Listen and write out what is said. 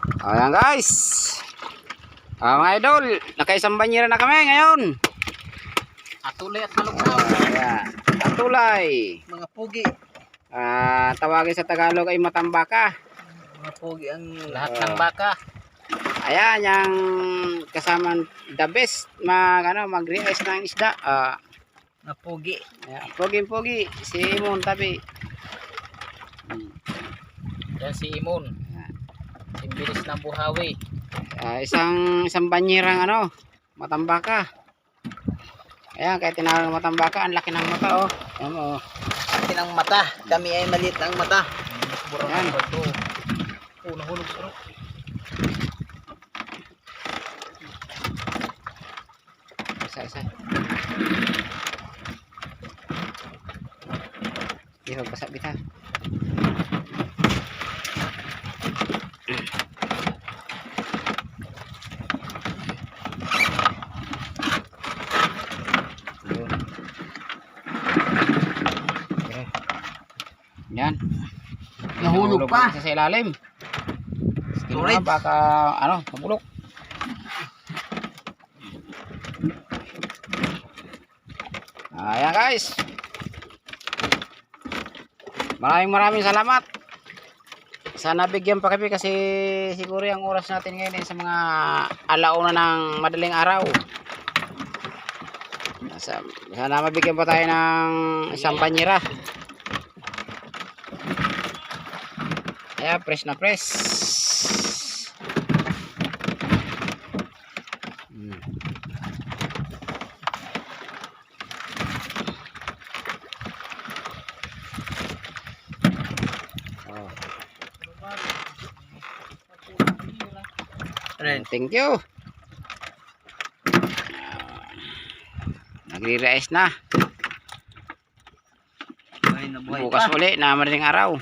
Ayan guys. Mga idol, nakaisang banyera na kami ngayon. Atulay at malugnaw. Ayan, atulay. Mga pugi. Tawagin sa Tagalog ay matambaka. Mga pugi ang lahat ng baka. Ayan, yung kasama the best mag-realize ng isda. Mga pugi. Ayan, pogi si Imon tabi. Yan si Imon. Imbilis ng buhawi. Isang banyerang matambaka. Ayan, kahit tinawag ng matambaka, ang laki ng mata Ayan, Laki ng mata. Kami ay maliit ng mata. Ayan. Nahulog bro. Isa. Di magpasabit ha. Yan. Nahulog pa. Sa ilalim. Storage. Baka mabulok. Ayan guys. Maraming salamat. Sana bigyan pa kami kasi siguro yung oras natin ngayon ay sa mga alauna ng madaling araw. Sana mabigyan pa tayo ng isang banyera. Ayan, press na press. Thank you. Nagre-realize na. Buhay na buhay Bukas pa. uli na madaling araw.